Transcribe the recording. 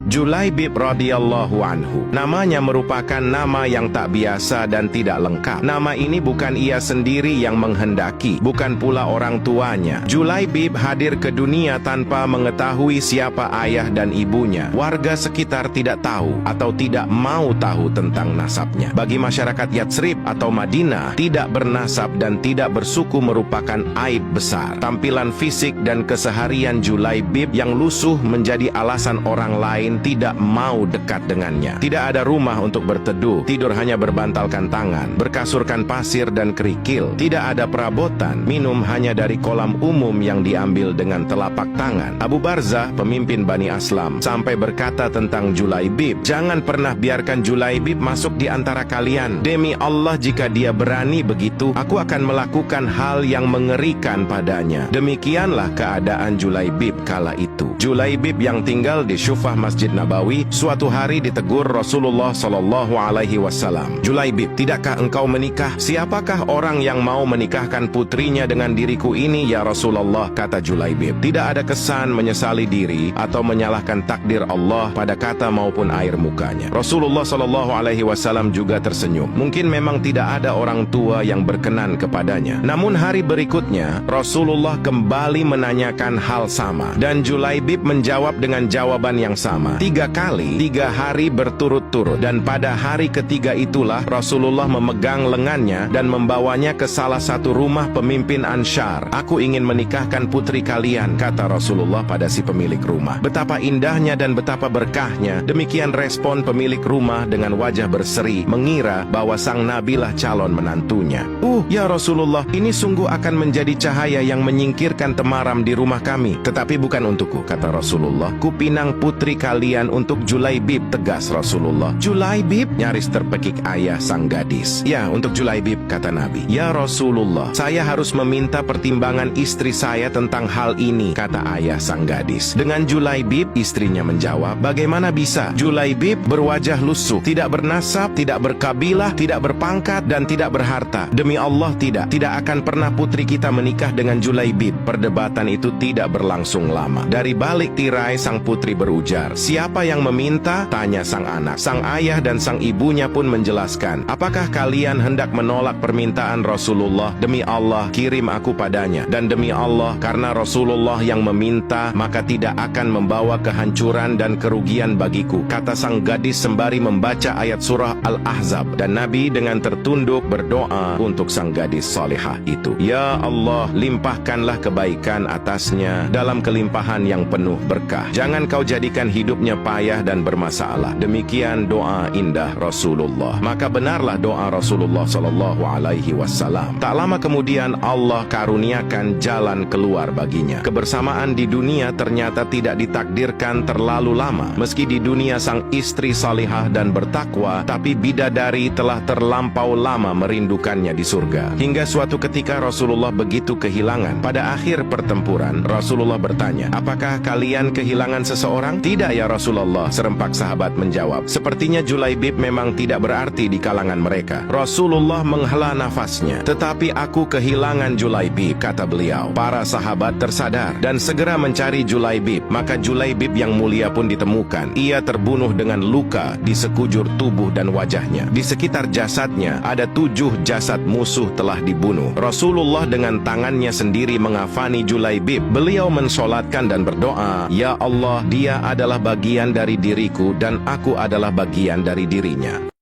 Julaibib radhiyallahu anhu. Namanya merupakan nama yang tak biasa dan tidak lengkap. Nama ini bukan ia sendiri yang menghendaki, bukan pula orang tuanya. Julaibib hadir ke dunia tanpa mengetahui siapa ayah dan ibunya. Warga sekitar tidak tahu atau tidak mau tahu tentang nasabnya. Bagi masyarakat Yatsrib atau Madinah, tidak bernasab dan tidak bersuku merupakan aib besar. Tampilan fisik dan keseharian Julaibib yang lusuh menjadi alasan orang lain tidak mau dekat dengannya. Tidak ada rumah untuk berteduh, tidur hanya berbantalkan tangan, berkasurkan pasir dan kerikil. Tidak ada perabotan, minum hanya dari kolam umum yang diambil dengan telapak tangan. Abu Barzah, pemimpin Bani Aslam, sampai berkata tentang Julaibib, "Jangan pernah biarkan Julaibib masuk di antara kalian. Demi Allah, jika dia berani begitu, aku akan melakukan hal yang mengerikan padanya." Demikianlah keadaan Julaibib kala itu. Julaibib yang tinggal di Syufah Masjid Nabawi suatu hari ditegur Rasulullah Shallallahu Alaihi Wasallam. "Julaibib, tidakkah engkau menikah? Siapakah orang yang mau menikahkan putrinya dengan diriku ini ya Rasulullah?" Kata Julaibib, "Tidak ada kesan menyesali diri atau menyalahkan takdir Allah pada kata maupun air mukanya." Rasulullah Shallallahu Alaihi Wasallam juga tersenyum. Mungkin memang tidak ada orang tua yang berkenan kepadanya. Namun hari berikutnya Rasulullah kembali menanyakan hal sama dan Julaibib menjawab dengan jawaban yang sama. 3 kali, 3 hari berturut-turut, dan pada hari ketiga itulah Rasulullah memegang lengannya dan membawanya ke salah satu rumah pemimpin Ansyar. "Aku ingin menikahkan putri kalian," kata Rasulullah pada si pemilik rumah. Betapa indahnya dan betapa berkahnya. Demikian respon pemilik rumah dengan wajah berseri, mengira bahwa sang nabilah calon menantunya. Ya Rasulullah, ini sungguh akan menjadi cahaya yang menyingkirkan temaram di rumah kami. Tetapi bukan untukku," kata Rasulullah. "Kupinang putri kalian untuk Julaibib," tegas Rasulullah. "Julaibib?" nyaris terpekik ayah sang gadis. "Ya, untuk Julaibib," kata Nabi. "Ya Rasulullah, saya harus meminta pertimbangan istri saya tentang hal ini," kata ayah sang gadis. Dengan Julaibib, istrinya menjawab, "Bagaimana bisa? Julaibib berwajah lusuh, tidak bernasab, tidak berkabilah, tidak berpangkat, dan tidak berharta. Demi Allah, tidak akan pernah putri kita menikah dengan Julaibib." Perdebatan itu tidak berlangsung lama. Dari balik tirai sang putri berujar, "Siapa yang meminta?" tanya sang anak. Sang ayah dan sang ibunya pun menjelaskan, "Apakah kalian hendak menolak permintaan Rasulullah? Demi Allah, kirim aku padanya. Dan demi Allah, karena Rasulullah yang meminta, maka tidak akan membawa kehancuran dan kerugian bagiku," kata sang gadis sembari membaca ayat surah Al-Ahzab. Dan Nabi dengan tertunduk berdoa untuk sang gadis salihah itu. "Ya Allah, limpahkanlah kebaikan atasnya dalam kelimpahan yang penuh berkah. Jangan kau jadikan hidupnya payah dan bermasalah." Demikian doa indah Rasulullah. Maka benarlah doa Rasulullah Shallallahu Alaihi Wasallam. Tak lama kemudian Allah karuniakan jalan keluar baginya. Kebersamaan di dunia ternyata tidak ditakdirkan terlalu lama. Meski di dunia sang istri salihah dan bertakwa, tapi bidadari telah terlampau lama merindukannya di surga. Hingga suatu ketika Rasulullah begitu kehilangan. Pada akhir pertempuran, Rasulullah bertanya, "Apakah kalian kehilangan seseorang?" "Tidak ya Rasulullah," serempak sahabat menjawab. "Sepertinya Julaibib memang tidak berarti di kalangan mereka." Rasulullah menghela nafasnya. "Tetapi aku kehilangan Julaibib," kata beliau. Para sahabat tersadar dan segera mencari Julaibib. Maka Julaibib yang mulia pun ditemukan. Ia terbunuh dengan luka di sekujur tubuh dan wajahnya. Di sekitar jasadnya ada 7 jasad musuh telah dibunuh. Rasulullah dengan tangannya sendiri mengafani Julaibib. Beliau mensolatkan dan berdoa, "Ya Allah, dia adalah bagian dari diriku dan aku adalah bagian dari dirinya."